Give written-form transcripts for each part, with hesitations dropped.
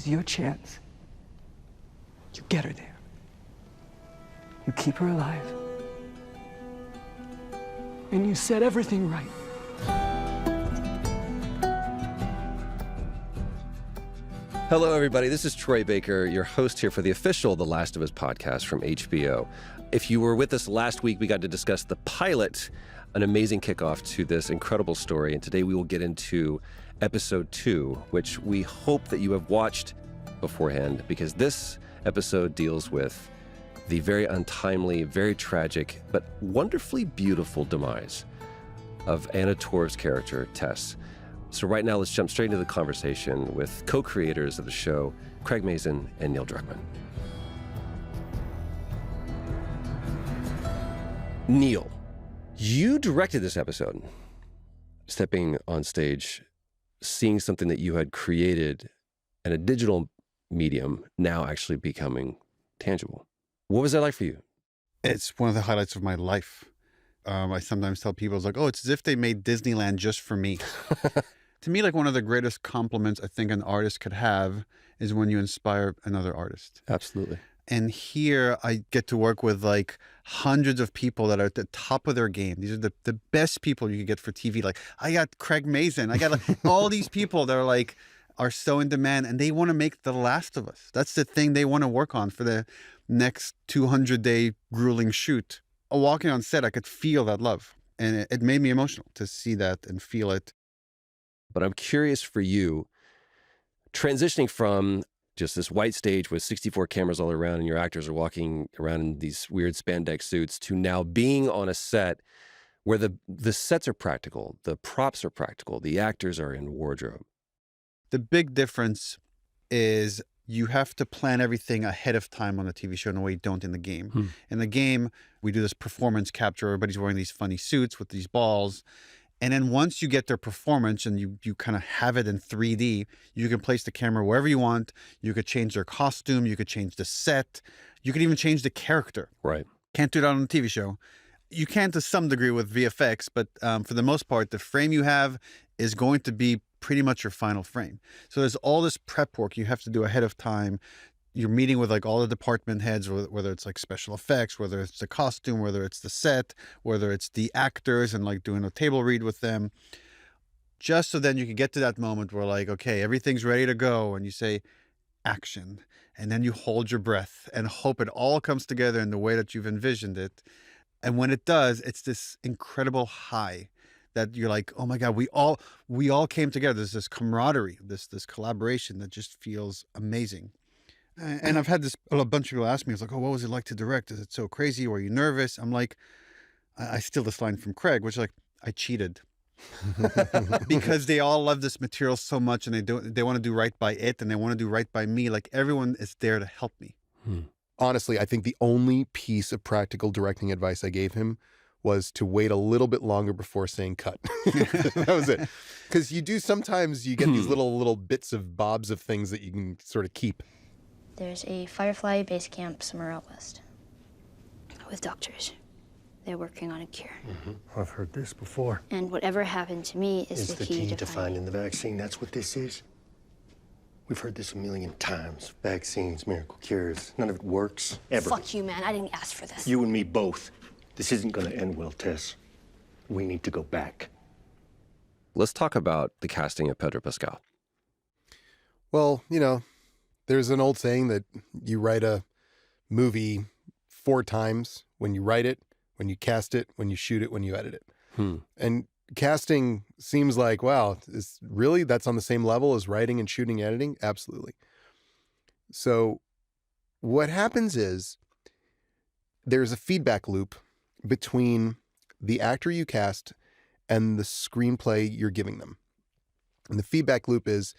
is your chance. You get her there. You keep her alive. And you set everything right. Hello, everybody. This is Troy Baker, your host here for the official The Last of Us podcast from HBO. If you were with us last week, we got to discuss the pilot, an amazing kickoff to this incredible story. And today we will get into episode 2, which we hope that you have watched beforehand, because this episode deals with the very untimely, very tragic, but wonderfully beautiful demise of Anna Torv's character, Tess. So right now, let's jump straight into the conversation with co-creators of the show, Craig Mazin and Neil Druckmann. Neil, you directed this episode, stepping on stage, seeing something that you had created in a digital medium now actually becoming tangible. What was that like for you? It's one of the highlights of my life. I sometimes tell people, it's like, oh, it's as if they made Disneyland just for me. To me, like, one of the greatest compliments I think an artist could have is when you inspire another artist. Absolutely. And here I get to work with like hundreds of people that are at the top of their game. These are the best people you could get for TV. Like, I got Craig Mazin. I got like all these people that are so in demand, and they want to make The Last of Us. That's the thing they want to work on for the next 200-day grueling shoot. Walking on set, I could feel that love. And it made me emotional to see that and feel it. But I'm curious for you, transitioning from just this white stage with 64 cameras all around and your actors are walking around in these weird spandex suits to now being on a set where the sets are practical, the props are practical, the actors are in wardrobe. The big difference is you have to plan everything ahead of time on a TV show in a way you don't in the game. In the game, we do this performance capture. Everybody's wearing these funny suits with these balls. And then once you get their performance and you kind of have it in 3D, you can place the camera wherever you want. You could change their costume. You could change the set. You could even change the character. Right. Can't do that on a TV show. You can to some degree with VFX, but for the most part, the frame you have is going to be pretty much your final frame. So there's all this prep work you have to do ahead of time. You're meeting with like all the department heads, whether it's like special effects, whether it's the costume, whether it's the set, whether it's the actors, and like doing a table read with them. Just so then you can get to that moment where like, okay, everything's ready to go, and you say action, and then you hold your breath and hope it all comes together in the way that you've envisioned it. And when it does, it's this incredible high that you're like, oh my God, we all came together. There's this camaraderie, this collaboration that just feels amazing. And I've had a bunch of people ask me, it's like, oh, what was it like to direct? Is it so crazy? Were you nervous? I'm like, I steal this line from Craig, which is like, I cheated. Because they all love this material so much, and they want to do right by it, and they want to do right by me. Like, everyone is there to help me. Honestly, I think the only piece of practical directing advice I gave him was to wait a little bit longer before saying cut. That was it. Because sometimes you get these little bits of bobs of things that you can sort of keep. There's a Firefly base camp somewhere out west with doctors. They're working on a cure. I've heard this before. And whatever happened to me is the key to finding the vaccine. That's what this is. We've heard this a million times. Vaccines, miracle cures. None of it works, ever. Fuck you, man. I didn't ask for this. You and me both. This isn't going to end well, Tess. We need to go back. Let's talk about the casting of Pedro Pascal. Well, there's an old saying that you write a movie 4 times: when you write it, when you cast it, when you shoot it, when you edit it. And casting seems like, wow, that's on the same level as writing and shooting and editing? Absolutely. So what happens is there's a feedback loop between the actor you cast and the screenplay you're giving them. And the feedback loop is,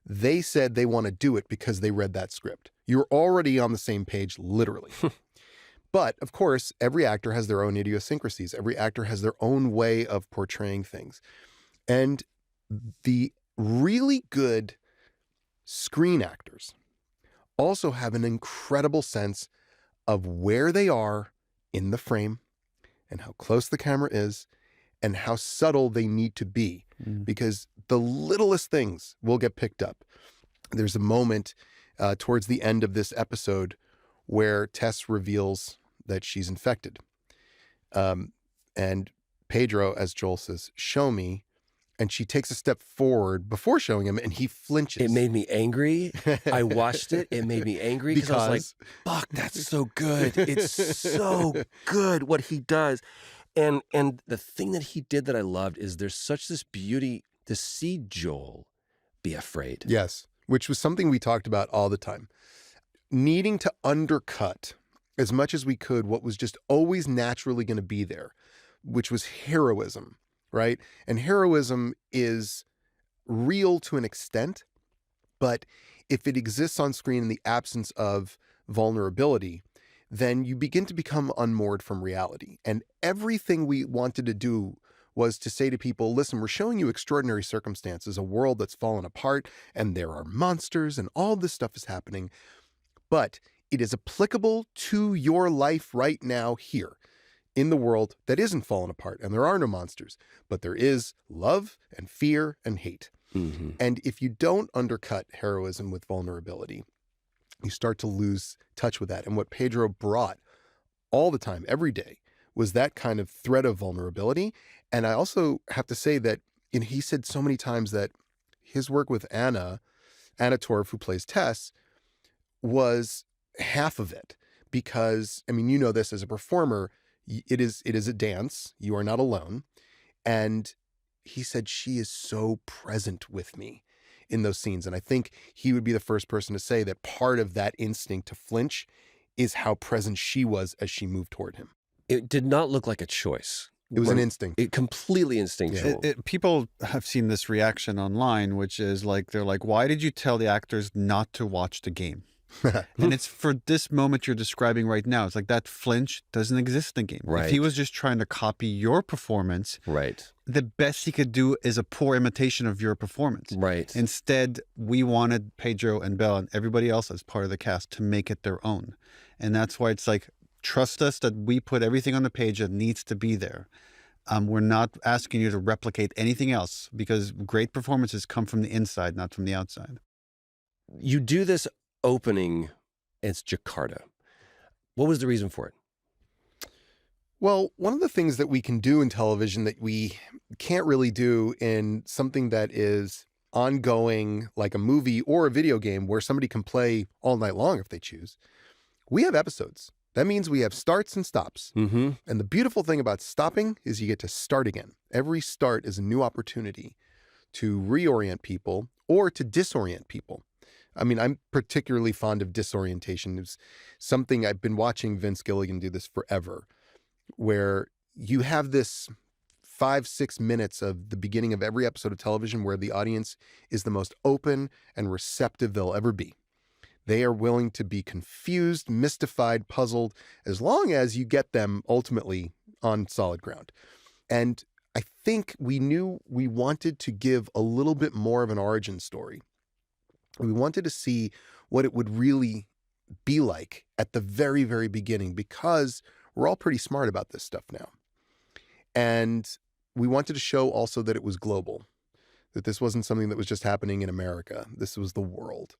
they said they want to do it because they read that script. You're already on the same page, literally. But, of course, every actor has their own idiosyncrasies. Every actor has their own way of portraying things. And the really good screen actors also have an incredible sense of where they are in the frame and how close the camera is and how subtle they need to be, because the littlest things will get picked up. there's a moment towards the end of this episode where Tess reveals that she's infected. And Pedro, as Joel says, show me. And she takes a step forward before showing him, and he flinches. It made me angry. I watched it. It made me angry because I was like, fuck, that's so good. It's so good what he does. And the thing that he did that I loved is there's such this beauty to see Joel be afraid. Yes, which was something we talked about all the time. Needing to undercut as much as we could what was just always naturally going to be there, which was heroism. Right? And heroism is real to an extent, but if it exists on screen in the absence of vulnerability, then you begin to become unmoored from reality. And everything we wanted to do was to say to people, listen, we're showing you extraordinary circumstances, a world that's fallen apart, and there are monsters, and all this stuff is happening, but it is applicable to your life right now here. In the world that isn't fallen apart, and there are no monsters, but there is love and fear and hate. Mm-hmm. And if you don't undercut heroism with vulnerability, you start to lose touch with that. And what Pedro brought all the time, every day, was that kind of thread of vulnerability. And I also have to say that he said so many times that his work with Anna Torv, who plays Tess, was half of it. Because, I mean, you know this as a performer, it is a dance. You are not alone. And he said, she is so present with me in those scenes. And I think he would be the first person to say that part of that instinct to flinch is how present she was as she moved toward him. It did not look like a choice. It was an instinct. It completely instinctual. People have seen this reaction online, which is like, they're like, why did you tell the actors not to watch the game? And it's for this moment you're describing right now. It's like that flinch doesn't exist in the game. Right. If he was just trying to copy your performance, Right. the best he could do is a poor imitation of your performance. Right. Instead, we wanted Pedro and Belle and everybody else as part of the cast to make it their own. And that's why it's like, trust us that we put everything on the page that needs to be there. We're not asking you to replicate anything else, because great performances come from the inside, not from the outside. You do this opening, it's Jakarta. What was the reason for it? Well, one of the things that we can do in television that we can't really do in something that is ongoing, like a movie or a video game where somebody can play all night long if they choose, we have episodes. That means we have starts and stops. Mm-hmm. And the beautiful thing about stopping is you get to start again. Every start is a new opportunity to reorient people or to disorient people. I mean, I'm particularly fond of disorientation. It's something I've been watching Vince Gilligan do this forever, where you have this 5-6 minutes of the beginning of every episode of television where the audience is the most open and receptive they'll ever be. They are willing to be confused, mystified, puzzled, as long as you get them ultimately on solid ground. And I think we knew we wanted to give a little bit more of an origin story. We wanted to see what it would really be like at the very, very beginning, because we're all pretty smart about this stuff now. And we wanted to show also that it was global, that this wasn't something that was just happening in America. This was the world.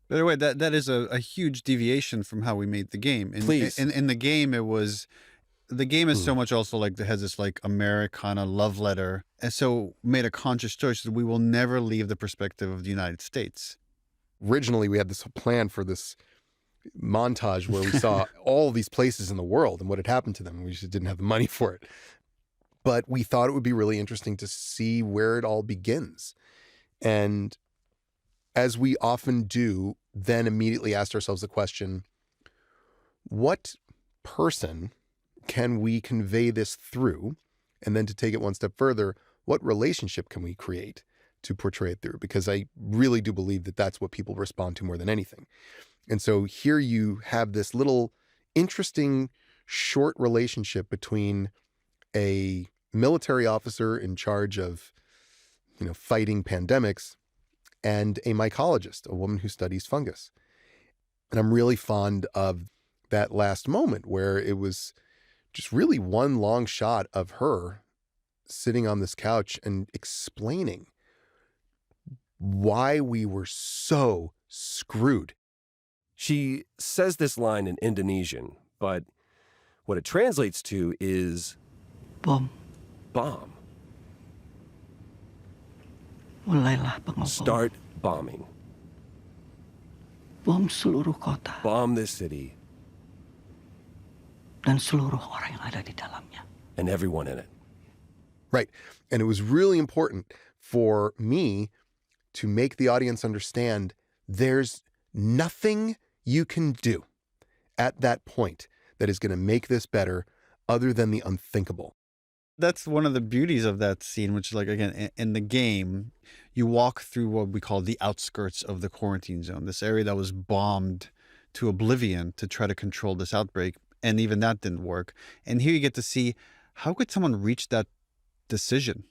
By the way, that is a huge deviation from how we made the game. Please. In the game, the game is so much also like, it has this like Americana love letter. And so made a conscious choice that we will never leave the perspective of the United States. Originally, we had this plan for this montage where we saw all these places in the world and what had happened to them. We just didn't have the money for it. But we thought it would be really interesting to see where it all begins. And as we often do, then immediately asked ourselves the question, what person can we convey this through? And then to take it one step further, what relationship can we create to portray it through? Because I really do believe that that's what people respond to more than anything. And so here you have this little interesting short relationship between a military officer in charge of, fighting pandemics and a mycologist, a woman who studies fungus. And I'm really fond of that last moment where it was just really one long shot of her sitting on this couch and explaining why we were so screwed. She says this line in Indonesian, but what it translates to is Bom. bomb. Mulailah pengobom. Start bombing. Bom seluruh kota Bomb this city dan seluruh orang yang ada di dalamnya. and everyone in it. Right. And it was really important for me to make the audience understand there's nothing you can do at that point that is going to make this better other than the unthinkable. That's one of the beauties of that scene, which is like, again, in the game, you walk through what we call the outskirts of the quarantine zone, this area that was bombed to oblivion to try to control this outbreak. And even that didn't work. And here you get to see, how could someone reach that decision?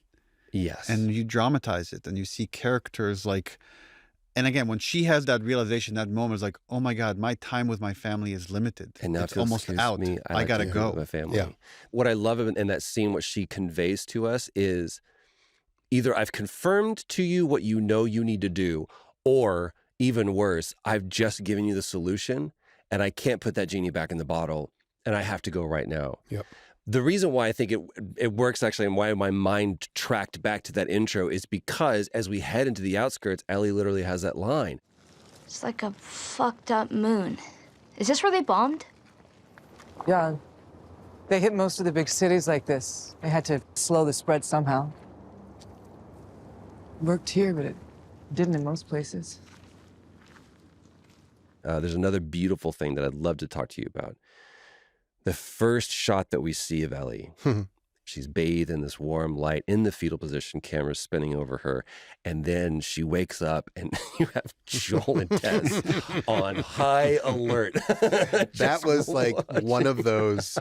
Yes. And you dramatize it and you see characters like, and again, when she has that realization, that moment is like, oh my God, my time with my family is limited. And now, it's almost out. I like gotta to hang out go. with my family. Yeah. What I love in that scene, what she conveys to us is either I've confirmed to you what you know you need to do, or even worse, I've just given you the solution and I can't put that genie back in the bottle and I have to go right now. Yep. The reason why I think it works actually, and why my mind tracked back to that intro, is because as we head into the outskirts, Ellie literally has that line. It's like a fucked up moon. Is this where they bombed? Yeah. They hit most of the big cities like this. They had to slow the spread somehow. Worked here, but it didn't in most places. There's another beautiful thing that I'd love to talk to you about. The first shot that we see of Ellie, she's bathed in this warm light in the fetal position, camera spinning over her. And then she wakes up and you have Joel and Tess on high alert. That was like one of those,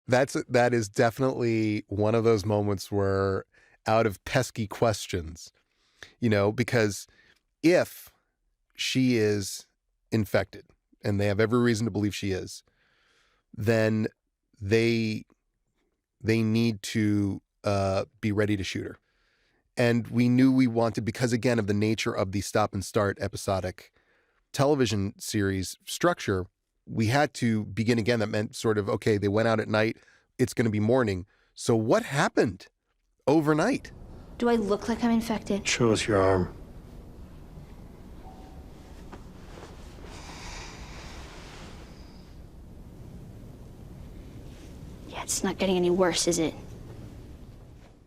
that is definitely one of those moments where out of pesky questions, you know, because if she is infected, and they have every reason to believe she is, then they need to be ready to shoot her. And we knew we wanted, because again of the nature of the stop and start episodic television series structure, we had to begin again. That meant sort of, okay, they went out at night, it's going to be morning. So what happened overnight? Do I look like I'm infected? Show us your arm. Yeah, it's not getting any worse, is it?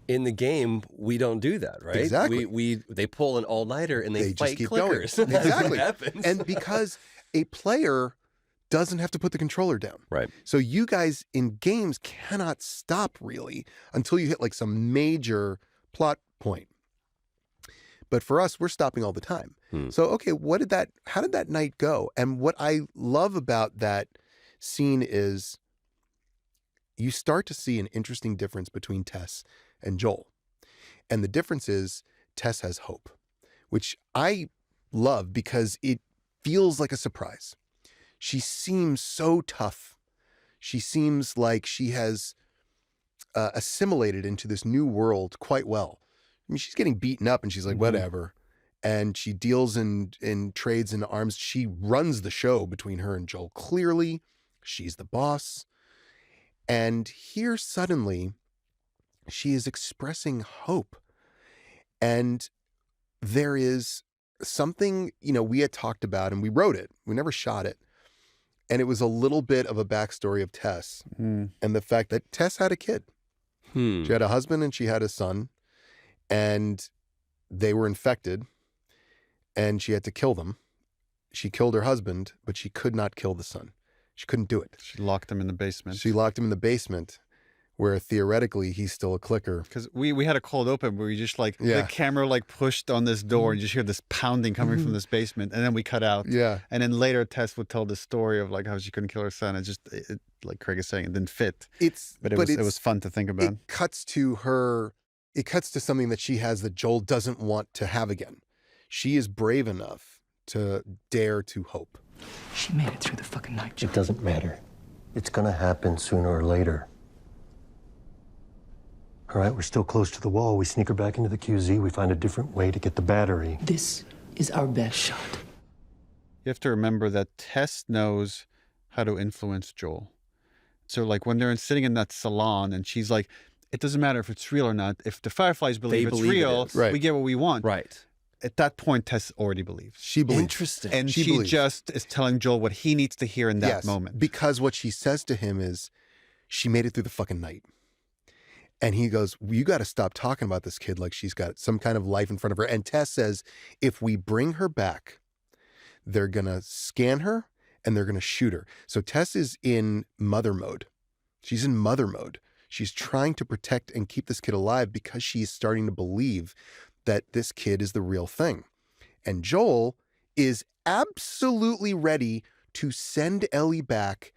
In the game, we don't do that, right? Exactly. They pull an all-nighter and they fight just keep clickers. going. That's Exactly. what happens. And because a player doesn't have to put the controller down. Right. So you guys in games cannot stop really until you hit like some major plot point. But for us, we're stopping all the time. So, okay, how did that night go? And what I love about that scene is you start to see an interesting difference between Tess and Joel. And the difference is Tess has hope, which I love because it feels like a surprise. She seems so tough. She seems like she has assimilated into this new world quite well. I mean, she's getting beaten up and she's like, whatever. And she deals in trades in arms. She runs the show between her and Joel. Clearly, she's the boss. And here suddenly, she is expressing hope. And there is something, you know, we had talked about and we wrote it. We never shot it. And it was a little bit of a backstory of Tess and the fact that Tess had a kid. She had a husband and she had a son, and they were infected and she had to kill them. She killed her husband, but she could not kill the son. She couldn't do it. She locked him in the basement. She locked him in the basement where theoretically he's still a clicker. Because we had a cold open where we just like, the camera like pushed on this door and you just hear this pounding coming from this basement. And then we cut out. Yeah. And then later Tess would tell the story of like how she couldn't kill her son. It like Craig is saying, it didn't fit. But it was fun to think about. It cuts to something that she has that Joel doesn't want to have again. She is brave enough to dare to hope. She made it through the fucking night, Joe. It doesn't matter. It's gonna happen sooner or later. All right, we're still close to the wall. We sneak her back into the QZ. We find a different way to get the battery. This is our best shot. You have to remember that Tess knows how to influence Joel. So, like, when they're sitting in that salon and she's like, it doesn't matter if it's real or not. If the Fireflies believe it's real, Right. we get what we want. Right. At that point, Tess already believes. She believes. Interesting. And She she believes. just is telling Joel what he needs to hear in that Yes, moment. because what she says to him is, she made it through the fucking night. And he goes, you got to stop talking about this kid like she's got some kind of life in front of her. And Tess says, if we bring her back, they're going to scan her and they're going to shoot her. So Tess is in mother mode. She's in mother mode. She's trying to protect and keep this kid alive because she's starting to believe that this kid is the real thing. And Joel is absolutely ready to send Ellie back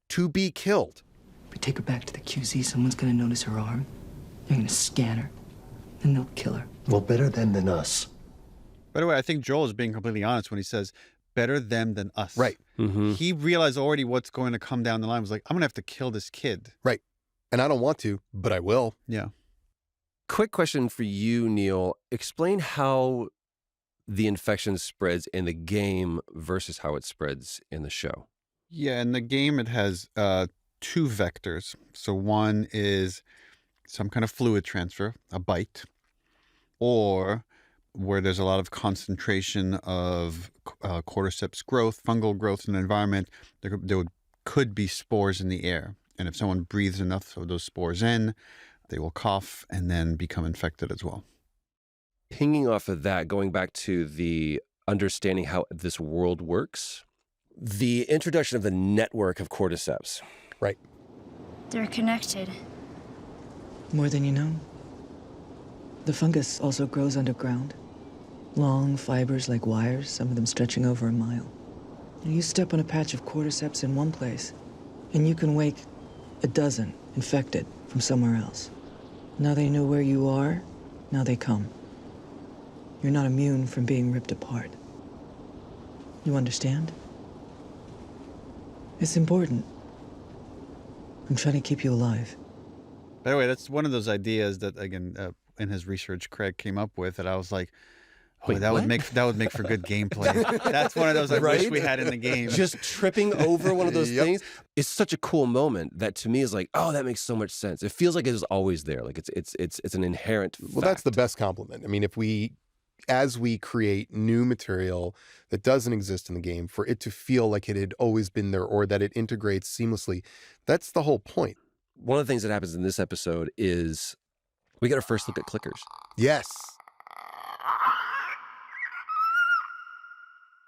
to be killed. We take her back to the QZ, someone's gonna notice her arm. They're gonna scan her. Then they'll kill her. Well, better them than us. By the way, I think Joel is being completely honest when he says, better them than us. Right. Mm-hmm. He realized already what's going to come down the line. He was like, I'm going to have to kill this kid. Right. And I don't want to, but I will. Yeah. Quick question for you, Neil. Explain how the infection spreads in the game versus how it spreads in the show. Yeah, in the game, it has two vectors. So one is some kind of fluid transfer, a bite, or where there's a lot of concentration of cordyceps growth, fungal growth in the environment, there could be spores in the air. And if someone breathes enough of those spores in, they will cough and then become infected as well. Pinging off of that, going back to the understanding how this world works, the introduction of the network of cordyceps. Right. They're connected. More than you know. The fungus also grows underground. Long fibers like wires, some of them stretching over a mile. You step on a patch of cordyceps in one place, and you can wake a dozen infected from somewhere else. Now they know where you are, now they come. You're not immune from being ripped apart. You understand? It's important. I'm trying to keep you alive. By the way, that's one of those ideas that, again, in his research, Craig came up with that I was like, oh, Wait, that what? would make for good gameplay. That's one of those I wish we had in the game. Just tripping over one of those things. It's such a cool moment that to me is like, oh, that makes so much sense. It feels like it was always there. Like it's an inherent fact. Well, that's the best compliment. I mean, as we create new material that doesn't exist in the game, for it to feel like it had always been there or that it integrates seamlessly, that's the whole point. One of the things that happens in this episode is we get our first look at clickers. Yes.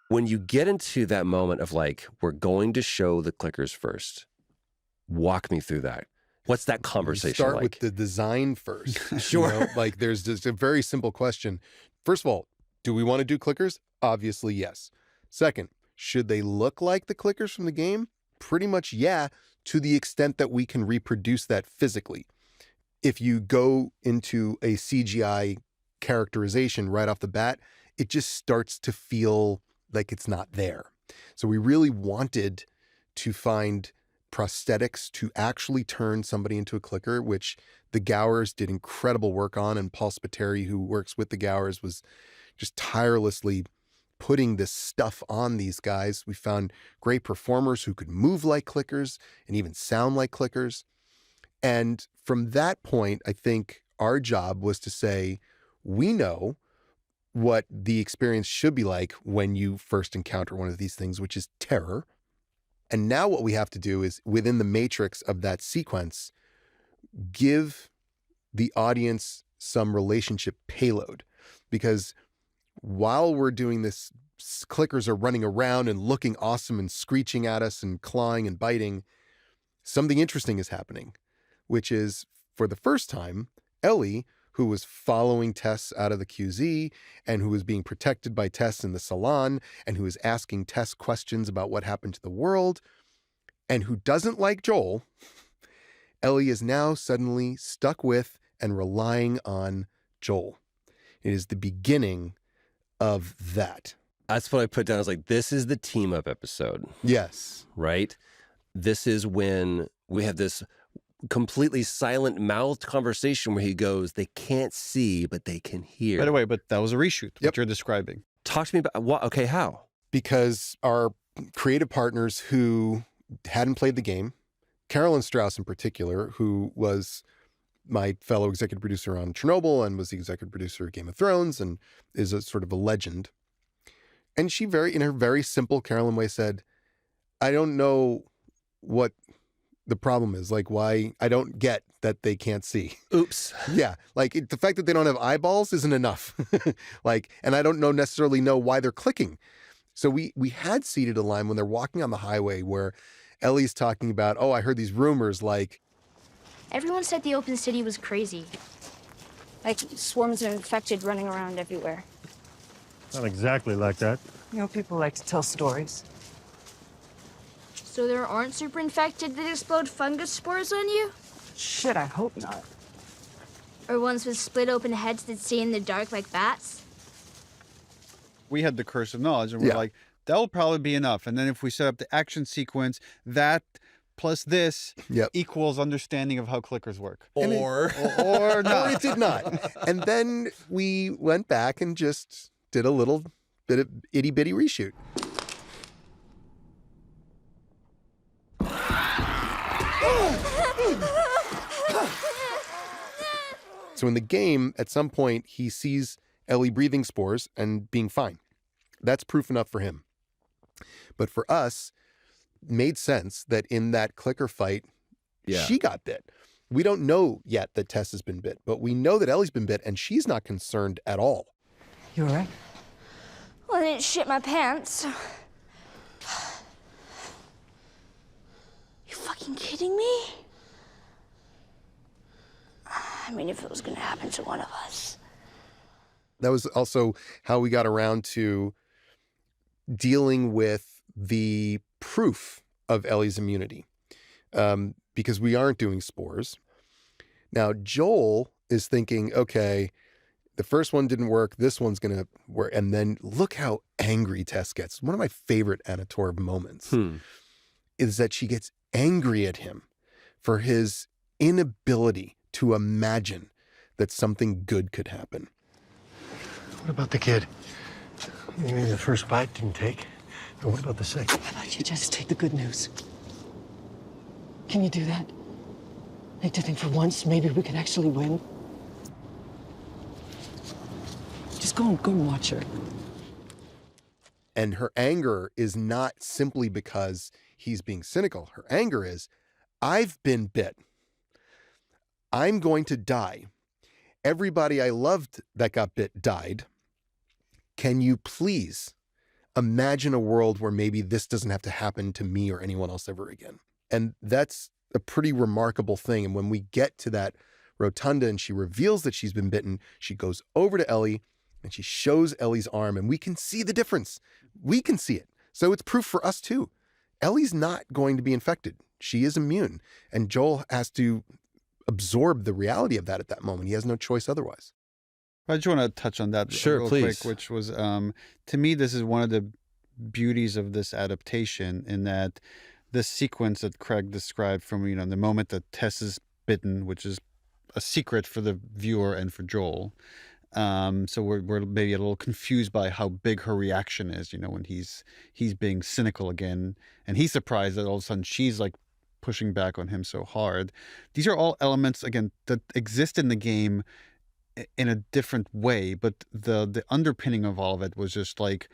When you get into that moment of like, we're going to show the clickers first, walk me through that. What's that conversation Start like? with the design first. Sure. You know, like there's just a very simple question. First of all, do we want to do clickers? Obviously, yes. Second, should they look like the clickers from the game? Pretty much, yeah, to the extent that we can reproduce that physically. If you go into a CGI characterization right off the bat, it just starts to feel like it's not there. So we really wanted to find prosthetics to actually turn somebody into a clicker, which the Gowers did incredible work on, and Paul Spiteri, who works with the Gowers, was just tirelessly putting this stuff on these guys. We found great performers who could move like clickers and even sound like clickers. And from that point, I think our job was to say, we know what the experience should be like when you first encounter one of these things, which is terror. And now what we have to do is, within the matrix of that sequence, give the audience some relationship payload. Because while we're doing this, clickers are running around and looking awesome and screeching at us and clawing and biting, something interesting is happening, which is, for the first time, Ellie, who was following Tess out of the QZ and who was being protected by Tess in the salon and who was asking Tess questions about what happened to the world and who doesn't like Joel, Ellie is now suddenly stuck with and relying on Joel. It is the beginning of that. That's what I put down. I was like, this is the team up episode, Yes. right? This is when we have this completely silent mouthed conversation where he goes, they can't see, but they can hear. By the way, but that was a reshoot, what you're describing. Talk to me about what? Okay, how? Because our creative partners who hadn't played the game, Carolyn Strauss in particular, who was my fellow executive producer on Chernobyl and was the executive producer of Game of Thrones and is a sort of a legend. And she in her very simple Carolyn way said, I don't know what the problem is. Like, why I don't get that they can't see. Oops. Yeah. Like the fact that they don't have eyeballs isn't enough. And I don't necessarily know why they're clicking. So we had seeded a line when they're walking on the highway where Ellie's talking about, oh, I heard these rumors like, Everyone said the open city was crazy. Like swarms of infected running around everywhere. Not exactly like that. You know, people like to tell stories. So there aren't super infected that explode fungus spores on you? Shit, I hope not. Or ones with split open heads that see in the dark like bats? We had the curse of knowledge, and we're like, that'll probably be enough. And then if we set up the action sequence, that plus this equals understanding of how clickers work. Or or not. Or it did not. And then we went back and just did a little bit of itty bitty reshoot. So in the game, at some point, he sees Ellie breathing spores and being fine. That's proof enough for him. But for us, it made sense that in that clicker fight, she got bit. We don't know yet that Tess has been bit, but we know that Ellie's been bit, and she's not concerned at all. You all right? Well, I didn't shit my pants. You fucking kidding me? I mean, if it was gonna happen to one of us. That was also how we got around to dealing with the proof of Ellie's immunity, because we aren't doing spores. Now, Joel is thinking, okay, the first one didn't work. This one's going to work. And then look how angry Tess gets. One of my favorite Anna Torv moments is that she gets angry at him for his inability to imagine that something good could happen. What about the kid? Maybe the first bite didn't take. And what about the second? How about you just take the good news? Can you do that? Like to think for once maybe we could actually win? Just go and watch her. And her anger is not simply because he's being cynical. Her anger is, I've been bit. I'm going to die. Everybody I loved that got bit died. Can you please imagine a world where maybe this doesn't have to happen to me or anyone else ever again? And that's a pretty remarkable thing. And when we get to that rotunda and she reveals that she's been bitten, she goes over to Ellie and she shows Ellie's arm, and we can see the difference. We can see it. So it's proof for us too. Ellie's not going to be infected. She is immune. And Joel has to absorb the reality of that at that moment. He has no choice otherwise. I just want to touch on that real quick, which was, to me, this is one of the beauties of this adaptation, in that this sequence that Craig described from, the moment that Tess is bitten, which is a secret for the viewer and for Joel. So we're maybe a little confused by how big her reaction is, when he's being cynical again, and he's surprised that all of a sudden she's like pushing back on him so hard. These are all elements, again, that exist in the game in a different way, but the underpinning of all of it was just like,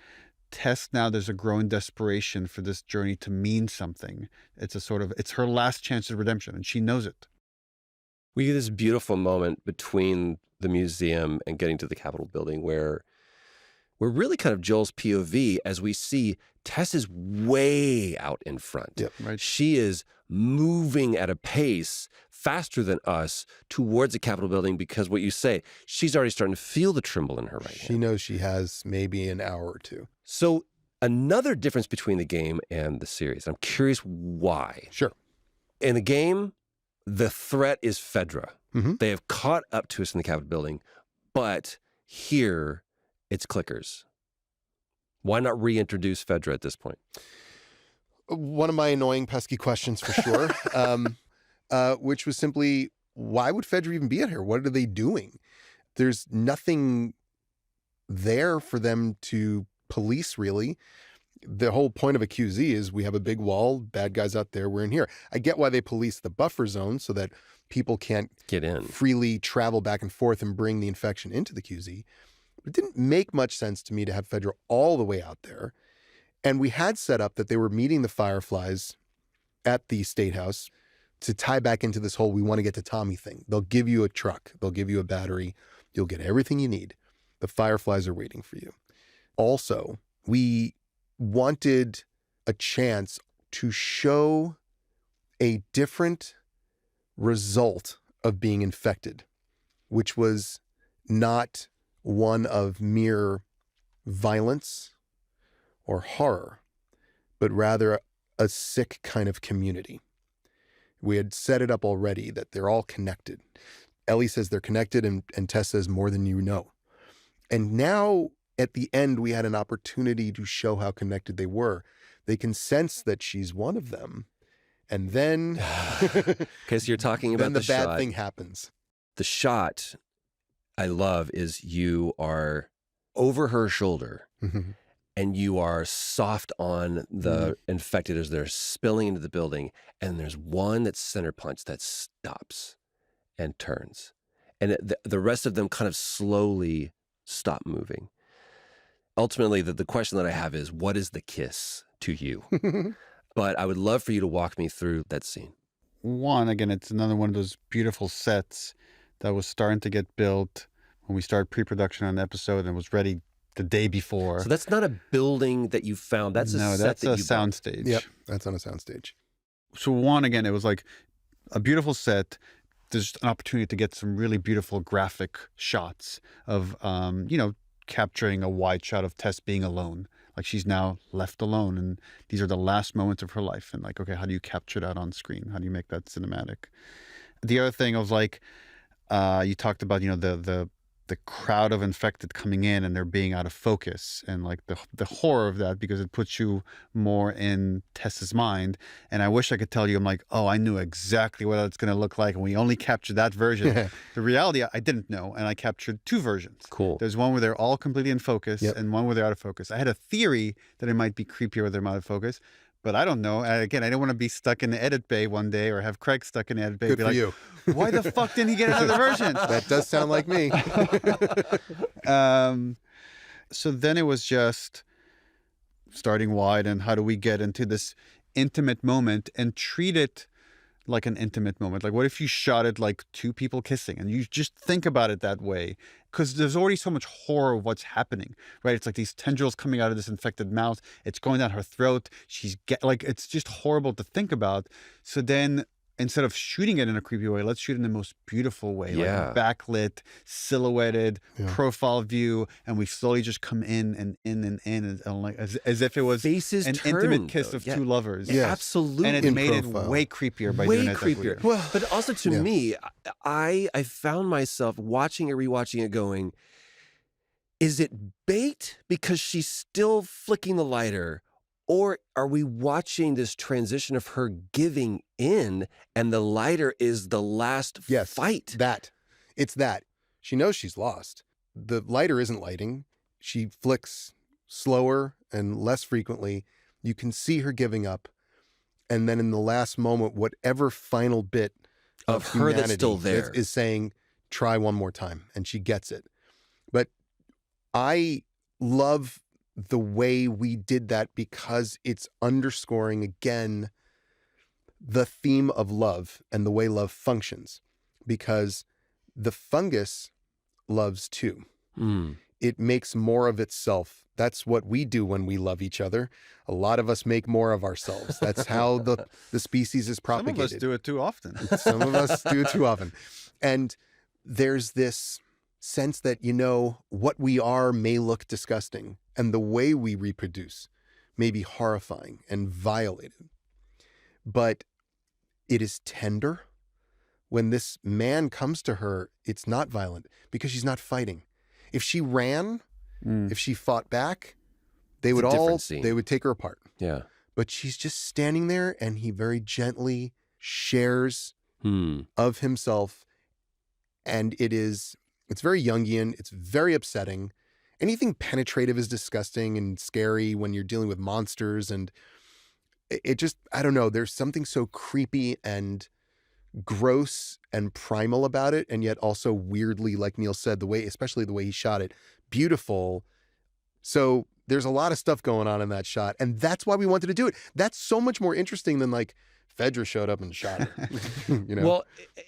Tess, now there's a growing desperation for this journey to mean something. It's her last chance at redemption, and she knows it. We get this beautiful moment between the museum and getting to the Capitol building where we're really kind of Joel's POV as we see Tess is way out in front. Yep, right. She is moving at a pace faster than us towards the Capitol building, because what you say, she's already starting to feel the tremble in her right hand. She knows she has maybe an hour or two. So another difference between the game and the series, I'm curious why. Sure. In the game, the threat is Fedra. Mm-hmm. They have caught up to us in the Capitol building, but here it's clickers. Why not reintroduce Fedra at this point? One of my annoying, pesky questions for sure. which was simply, why would Fedra even be out here? What are they doing? There's nothing there for them to police, really. The whole point of a QZ is we have a big wall, bad guys out there, we're in here. I get why they police the buffer zone so that people can't Get in. freely travel back and forth and bring the infection into the QZ. It didn't make much sense to me to have Fedra all the way out there. And we had set up that they were meeting the Fireflies at the State House to tie back into this whole we want to get to Tommy thing. They'll give you a truck. They'll give you a battery. You'll get everything you need. The Fireflies are waiting for you. Also, we wanted a chance to show a different result of being infected, which was not one of mere violence or horror, but rather a sick kind of community. We had set it up already that they're all connected. Ellie says they're connected, and Tess says more than you know. And now at the end, we had an opportunity to show how connected they were. They can sense that she's one of them. And then Okay, so you're talking about then the bad shot. thing happens. The shot I love is you are over her shoulder Mhm. and you are soft on the infected as they're spilling into the building. And there's one that's center punch that stops and turns. And the rest of them kind of slowly stop moving. Ultimately, the question that I have is, what is the kiss to you? But I would love for you to walk me through that scene. One, again, it's another one of those beautiful sets that was starting to get built when we started pre-production on the episode and was ready the day before. So that's not a building that you found. That's a set that's that a you built. soundstage. Yep, that's on a soundstage. So one, again, it was like a beautiful set. There's an opportunity to get some really beautiful graphic shots of, capturing a wide shot of Tess being alone. Like she's now left alone, and these are the last moments of her life. And like, okay, how do you capture that on screen? How do you make that cinematic? The other thing, I was like, you talked about, the crowd of infected coming in and they're being out of focus, and like the horror of that, because it puts you more in Tess's mind. And I wish I could tell you, I'm like, oh, I knew exactly what it's going to look like, and we only captured that version. The reality, I didn't know, and I captured two versions. Cool. There's one where they're all completely in focus, Yep. and one where they're out of focus. I had a theory that it might be creepier where they're out of focus, but I don't know. Again, I don't want to be stuck in the edit bay one day, or have Craig stuck in the edit bay. Good Be for like, you. why the fuck didn't he get another version? That does sound like me. So then it was just starting wide, and how do we get into this intimate moment and treat it like an intimate moment? Like, what if you shot it like two people kissing, and you just think about it that way? Because there's already so much horror of what's happening, right? It's like these tendrils coming out of this infected mouth. It's going down her throat. It's just horrible to think about. So then, instead of shooting it in a creepy way, let's shoot it in the most beautiful way, Yeah. like backlit, silhouetted, Yeah. profile view, and we slowly just come in and in and in, and like as if it was Faces an turned, intimate kiss though. of Yeah. two lovers. Yes. Absolutely. And it In made profile. it way creepier by way doing it that way. creepier. Well, But also to yeah. me, I found myself watching it, rewatching it, going, is it bait because she's still flicking the lighter? Or are we watching this transition of her giving in, and the lighter is the last Yes, fight? It's that. She knows she's lost. The lighter isn't lighting. She flicks slower and less frequently. You can see her giving up. And then in the last moment, whatever final bit Of her that's humanity still there. is saying, try one more time. And she gets it. But I love the way we did that, because it's underscoring again the theme of love and the way love functions, because the fungus loves too. Mm. It makes more of itself. That's what we do when we love each other. A lot of us make more of ourselves. That's how the species is Some propagated. of us do it too often. Some of us do it too often. And there's this sense that, what we are may look disgusting, and the way we reproduce may be horrifying and violated. But it is tender. When this man comes to her, it's not violent because she's not fighting. If she ran, if she fought back, they It's would a different scene. they would take her apart. Yeah. But she's just standing there, and he very gently shares of himself. And it's very Jungian. It's very upsetting. Anything penetrative is disgusting and scary when you're dealing with monsters. And it just, I don't know, there's something so creepy and gross and primal about it. And yet also weirdly, like Neil said, especially the way he shot it, beautiful. So there's a lot of stuff going on in that shot. And that's why we wanted to do it. That's so much more interesting than like Fedra showed up and shot her. You know? Well,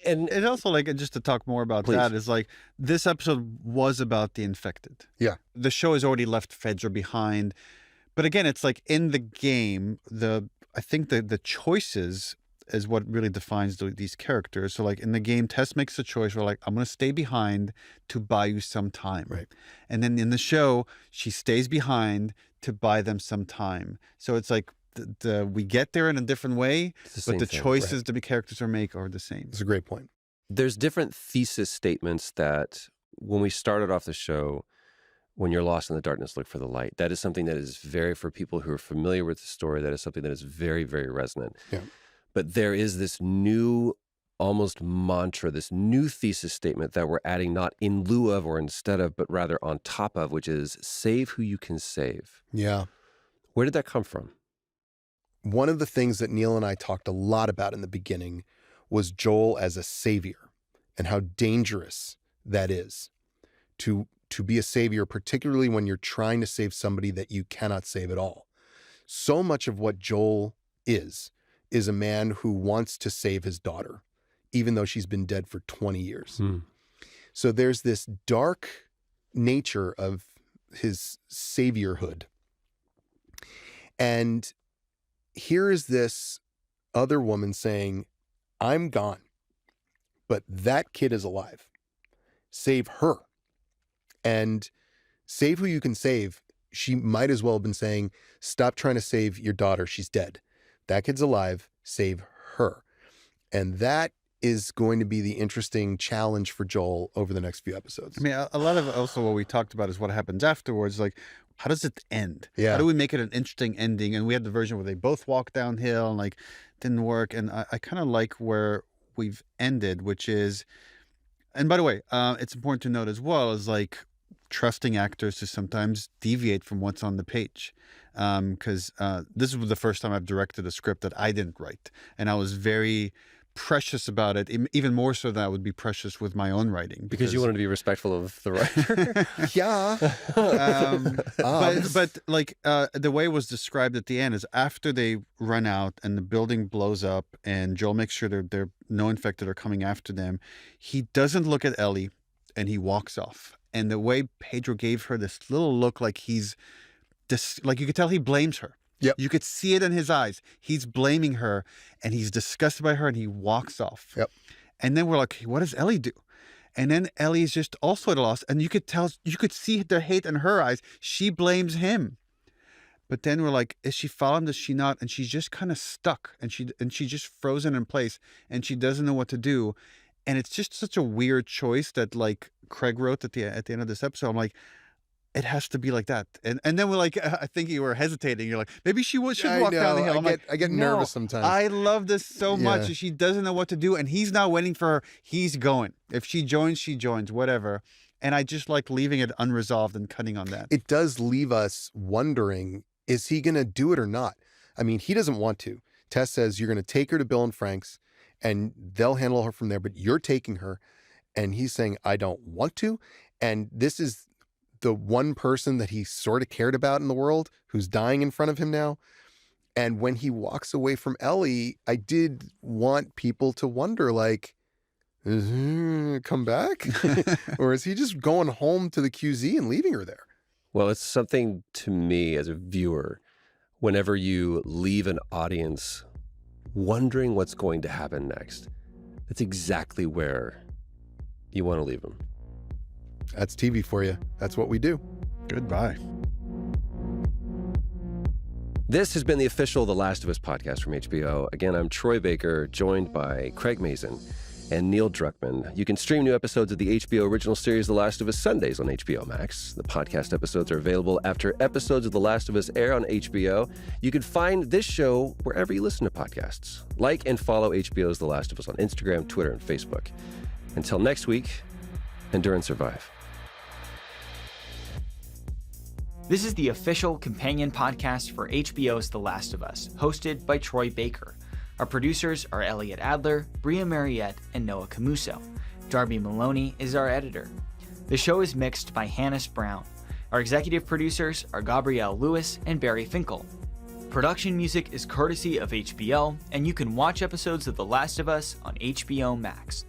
and It also, like, just to talk more about that, is like, this episode was about the infected. Yeah. The show has already left Fedra behind. But again, it's like in the game, I think the choices is what really defines these characters. So like in the game, Tess makes a choice where like, I'm going to stay behind to buy you some time. Right. And then in the show, she stays behind to buy them some time. So it's like we get there in a different way, but the choices the characters make are the same. It's a great point. there's different thesis statements that when we started off the show, when you're lost in the darkness, look for the light. That is something that is very, for people who are familiar with the story, that is something that is very, very resonant. Yeah. But there is this new, almost mantra, this new thesis statement that we're adding not in lieu of or instead of, but rather on top of, which is save who you can save. Yeah. Where did that come from? One of the things that Neil and I talked a lot about in the beginning was Joel as a savior and how dangerous that is to be a savior, particularly when you're trying to save somebody that you cannot save at all. So much of what Joel is a man who wants to save his daughter, even though she's been dead for 20 years. So there's this dark nature of his saviorhood. And here is this other woman saying, I'm gone, but that kid is alive. Save her. And save who you can save. She might as well have been saying, stop trying to save your daughter. She's dead. That kid's alive. Save her. And that is going to be the interesting challenge for Joel over the next few episodes. I mean, a lot of also what we talked about is what happens afterwards. Like, how does it end? Yeah. How do we make it an interesting ending? And we had the version where they both walk downhill and like didn't work. And I kind of like where we've ended, which is, and by the way, it's important to note as well, is like trusting actors to sometimes deviate from what's on the page. Because this was the first time I've directed a script that I didn't write. And I was very precious about it, even more so than I would be precious with my own writing. Because you wanted to be respectful of the writer. Yeah. But like the way it was described at the end is after they run out and the building blows up and Joel makes sure there no infected are coming after them, he doesn't look at Ellie and he walks off. And the way Pedro gave her this little look, like he's like you could tell he blames her. Yep. You could see it in his eyes. He's blaming her and he's disgusted by her and he walks off. Yep. And then we're like, what does Ellie do? And then Ellie's just also at a loss. And you could see the hate in her eyes. She blames him. But then we're like, is she following? Does she not? And she's just kind of stuck and she's just frozen in place and she doesn't know what to do. And it's just such a weird choice that like Craig wrote at the end of this episode. I'm like, it has to be like that. And then we're like, I think you were hesitating. You're like, maybe she should walk down the hill. I get nervous sometimes. I love this so much. She doesn't know what to do. And he's not waiting for her. He's going. If she joins, she joins, whatever. And I just like leaving it unresolved and cutting on that. It does leave us wondering, is he going to do it or not? I mean, he doesn't want to. Tess says, you're going to take her to Bill and Frank's and they'll handle her from there, but you're taking her. And he's saying, I don't want to. And this is the one person that he sort of cared about in the world who's dying in front of him now. And when he walks away from Ellie, I did want people to wonder, like, is he gonna come back? Or is he just going home to the QZ and leaving her there? Well, it's something to me as a viewer, whenever you leave an audience wondering what's going to happen next, that's exactly where you want to leave them. That's TV for you. That's what we do. Goodbye. This has been the official The Last of Us podcast from HBO. Again, I'm Troy Baker, joined by Craig Mazin. and Neil Druckmann. You can stream new episodes of the HBO original series The Last of Us Sundays on HBO Max. The podcast episodes are available after episodes of The Last of Us air on HBO. You can find this show wherever you listen to podcasts. Like and follow HBO's The Last of Us on Instagram, Twitter, and Facebook. Until next week, endure and survive. This is the official companion podcast for HBO's The Last of Us, hosted by Troy Baker. Our producers are Elliot Adler, Bria Mariette, and Noah Camuso. Darby Maloney is our editor. The show is mixed by Hannes Brown. Our executive producers are Gabrielle Lewis and Barry Finkel. Production music is courtesy of HBO, and you can watch episodes of The Last of Us on HBO Max.